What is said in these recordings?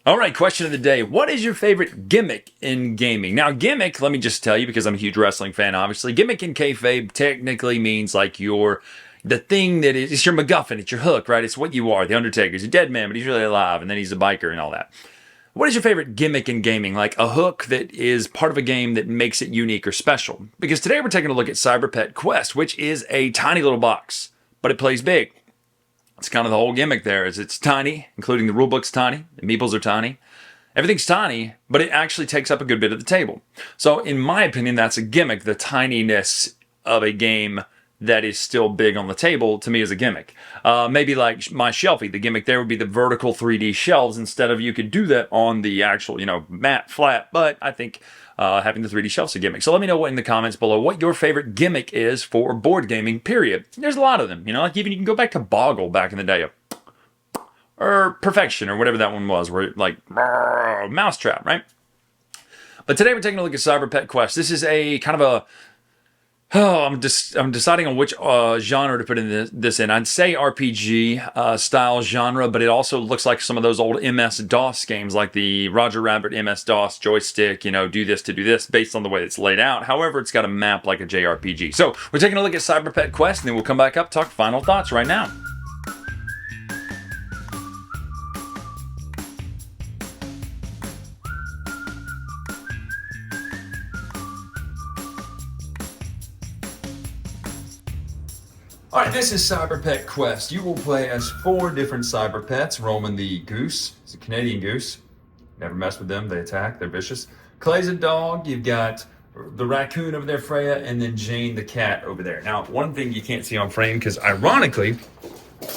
All right, question of the day. What is your favorite gimmick in gaming? Now, gimmick, let me just tell you, because I'm a huge wrestling fan, obviously. Gimmick in kayfabe technically means like the thing that is, it's your MacGuffin, it's your hook, right? It's what you are. The Undertaker's a dead man, but he's really alive, and then he's a biker and all that. What is your favorite gimmick in gaming? Like a hook that is part of a game that makes it unique or special? Because today we're taking a look at Cyber Pet Quest, which is a tiny little box, but it plays big. It's kind of the whole gimmick there is it's tiny, including the rulebook's tiny, the meeples are tiny. Everything's tiny, but it actually takes up a good bit of the table. So in my opinion, that's a gimmick. The tininess of a game that is still big on the table, to me, is a gimmick. Maybe like my shelfie, the gimmick there would be the vertical 3D shelves instead of you could do that on the actual, matte flat. But I think having the 3D shelves is a gimmick. So let me know in the comments below what your favorite gimmick is for board gaming, period. There's a lot of them, like even you can go back to Boggle back in the day, or Perfection, or whatever that one was, where like mousetrap, right? But today we're taking a look at Cyber Pet Quest. This is a kind of a I'm deciding on which genre to put in this in. I'd say RPG style genre, but it also looks like some of those old MS-DOS games, like the Roger Rabbit MS-DOS joystick. Do this to do this, based on the way it's laid out. However, it's got a map like a JRPG. So we're taking a look at Cyber Pet Quest, and then we'll come back up, talk final thoughts right now. Alright, this is Cyber Pet Quest. You will play as 4 different cyber pets. Roman the goose. It's a Canadian goose. Never mess with them. They attack. They're vicious. Clay's a dog. You've got the raccoon over there, Freya, and then Jane the cat over there. Now, one thing you can't see on frame, because ironically,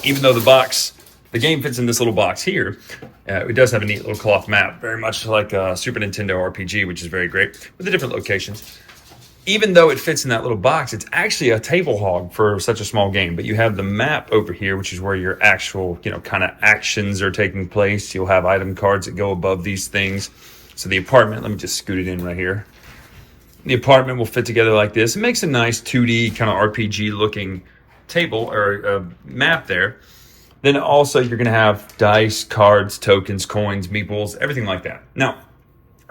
even though the game fits in this little box here, it does have a neat little cloth map, very much like a Super Nintendo RPG, which is very great, with the different locations. Even though it fits in that little box, it's actually a table hog for such a small game. But you have the map over here, which is where your actual, kind of actions are taking place. You'll have item cards that go above these things. So the apartment, let me just scoot it in right here. The apartment will fit together like this. It makes a nice 2D kind of RPG looking table or map there. Then also you're going to have dice, cards, tokens, coins, meeples, everything like that. Now,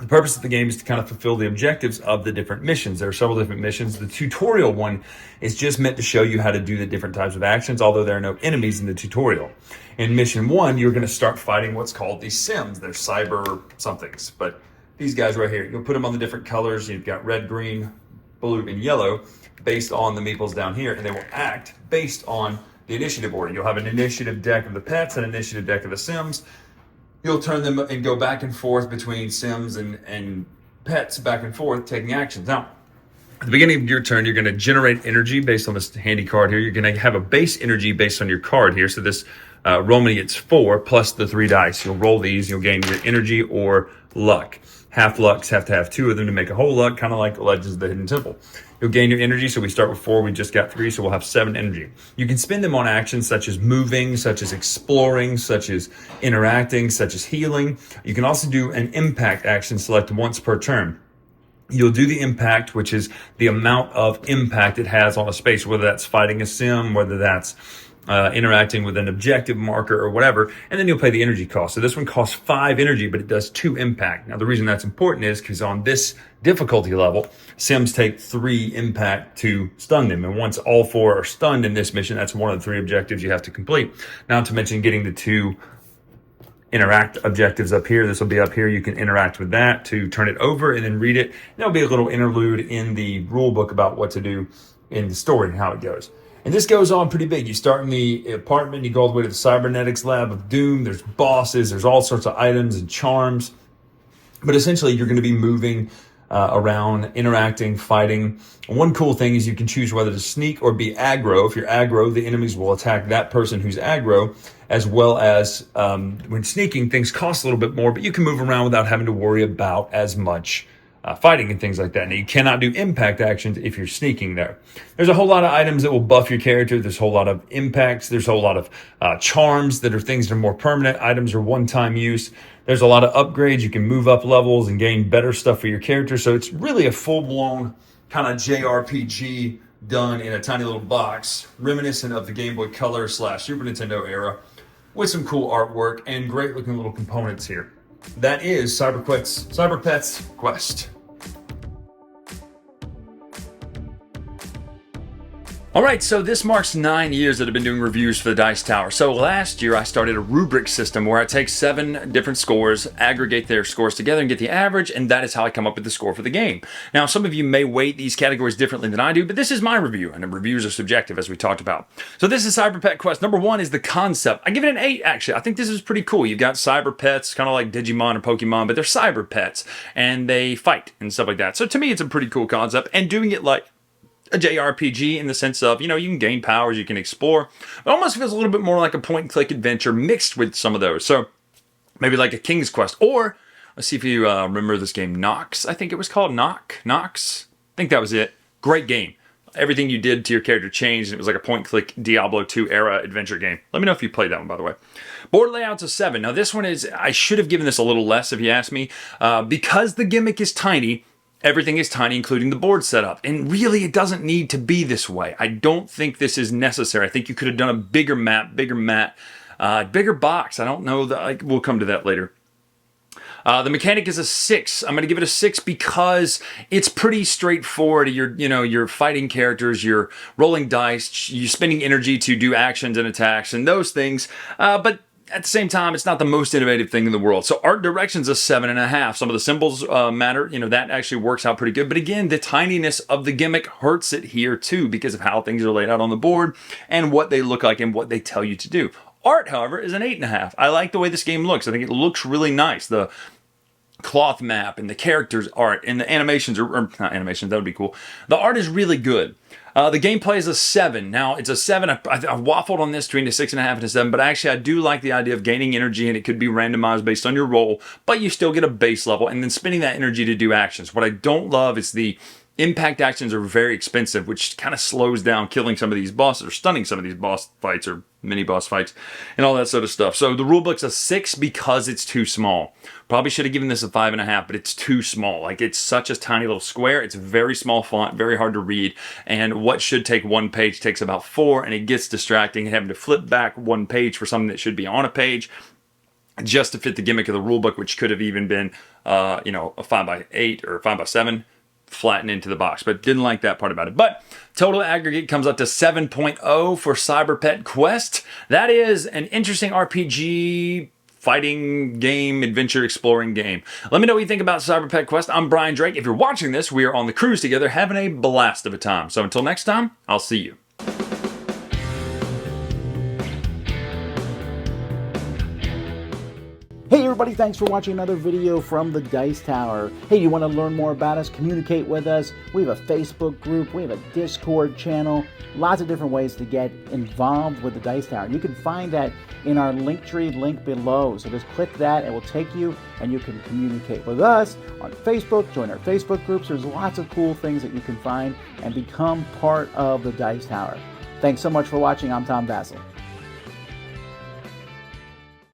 the purpose of the game is to kind of fulfill the objectives of the different missions. There are several different missions. The tutorial one is just meant to show you how to do the different types of actions, although there are no enemies in the tutorial. In mission 1, you're going to start fighting what's called these Sims. They're cyber somethings, but these guys right here, you'll put them on the different colors. You've got red, green, blue, and yellow based on the meeples down here, and they will act based on the initiative order. You'll have an initiative deck of the pets, an initiative deck of the Sims. You'll turn them and go back and forth between Sims and pets, back and forth, taking actions. Now, at the beginning of your turn, you're going to generate energy based on this handy card here. You're going to have a base energy based on your card here. So this Roman gets 4 plus the 3 dice. You'll roll these. You'll gain your energy or luck. Half lucks have to have 2 of them to make a whole luck, kind of like Legends of the Hidden Temple. You'll gain your energy, so we start with 4, we just got 3, so we'll have 7 energy. You can spend them on actions such as moving, such as exploring, such as interacting, such as healing. You can also do an impact action, select once per turn. You'll do the impact, which is the amount of impact it has on a space, whether that's fighting a sim, whether that's interacting with an objective marker or whatever, and then you'll pay the energy cost. So this one costs 5 energy, but it does 2 impact. Now the reason that's important is because on this difficulty level, Sims take 3 impact to stun them, and once all 4 are stunned in this mission, that's one of the 3 objectives you have to complete. Not to mention getting the 2 interact objectives up here. This will be up here. You can interact with that to turn it over and then read it. There'll be a little interlude in the rule book about what to do in the story and how it goes. And this goes on pretty big. You start in the apartment, you go all the way to the cybernetics lab of doom. There's bosses, there's all sorts of items and charms. But essentially, you're going to be moving around, interacting, fighting. One cool thing is you can choose whether to sneak or be aggro. If you're aggro, the enemies will attack that person who's aggro, as well as when sneaking, things cost a little bit more, but you can move around without having to worry about as much fighting and things like that. Now, you cannot do impact actions if you're sneaking there. There's a whole lot of items that will buff your character. There's a whole lot of impacts. There's a whole lot of charms that are things that are more permanent. Items are one-time use. There's a lot of upgrades. You can move up levels and gain better stuff for your character. So it's really a full-blown kind of JRPG done in a tiny little box, reminiscent of the Game Boy Color / Super Nintendo era, with some cool artwork and great looking little components here. that is Cyber Pets Quest. All right, so this marks 9 years that I've been doing reviews for the Dice Tower. So last year I started a rubric system where I take 7 different scores, aggregate their scores together and get the average, and that is how I come up with the score for the game. Now, some of you may weight these categories differently than I do, but this is my review, and the reviews are subjective, as we talked about. So this is Cyber Pet Quest. Number 1 is the concept. I give it an 8, actually. I think this is pretty cool. You've got cyber pets, kind of like Digimon or Pokemon, but they're cyber pets, and they fight and stuff like that. So to me, it's a pretty cool concept, and doing it like a JRPG in the sense of, you can gain powers, you can explore. It almost feels a little bit more like a point-and-click adventure mixed with some of those. So maybe like a King's Quest. Or, let's see if you remember this game, Nox, I think it was called. Nox? I think that was it. Great game. Everything you did to your character changed, and it was like a point-and-click Diablo 2 era adventure game. Let me know if you played that one, by the way. Board layout's a 7. Now this one is, I should have given this a little less if you ask me. Because the gimmick is tiny, everything is tiny, including the board setup. And really, it doesn't need to be this way. I don't think this is necessary. I think you could have done a bigger map, bigger box. I don't know. We'll come to that later. The mechanic is a 6. I'm going to give it a 6 because it's pretty straightforward. You're fighting characters, you're rolling dice, you're spending energy to do actions and attacks and those things. But at the same time, it's not the most innovative thing in the world. So art direction's a 7.5. Some of the symbols matter. That actually works out pretty good. But again, the tininess of the gimmick hurts it here too because of how things are laid out on the board and what they look like and what they tell you to do. Art, however, is an 8.5. I like the way this game looks. I think it looks really nice. The cloth map and the characters art and the animations, or not animations, that would be cool. The art is really good. The gameplay is a 7. Now, it's a 7. I waffled on this between a 6.5 and a 7, but actually I do like the idea of gaining energy, and it could be randomized based on your roll, but you still get a base level, and then spending that energy to do actions. What I don't love is the impact actions are very expensive, which kind of slows down killing some of these bosses, or stunning some of these boss fights, or mini-boss fights, and all that sort of stuff. So the rulebook's a 6 because it's too small. Probably should have given this a 5.5, but it's too small. Like, it's such a tiny little square. It's very small font, very hard to read, and what should take 1 page takes about 4, and it gets distracting, having to flip back 1 page for something that should be on a page just to fit the gimmick of the rulebook, which could have even been, a 5x8 or 5x7. Flatten into the box, but didn't like that part about it. But total aggregate comes up to 7.0 for Cyber Pet Quest. That is an interesting RPG fighting game, adventure exploring game. Let me know what you think about Cyber Pet Quest. I'm Brian Drake. If you're watching this, we are on the cruise together having a blast of a time. So until next time, I'll see you. Hey everybody, thanks for watching another video from the Dice Tower. Hey, you want to learn more about us, communicate with us? We have a Facebook group, we have a Discord channel, lots of different ways to get involved with the Dice Tower. You can find that in our Linktree link below. So just click that, it will take you and you can communicate with us on Facebook, join our Facebook groups. There's lots of cool things that you can find and become part of the Dice Tower. Thanks so much for watching. I'm Tom Bassel.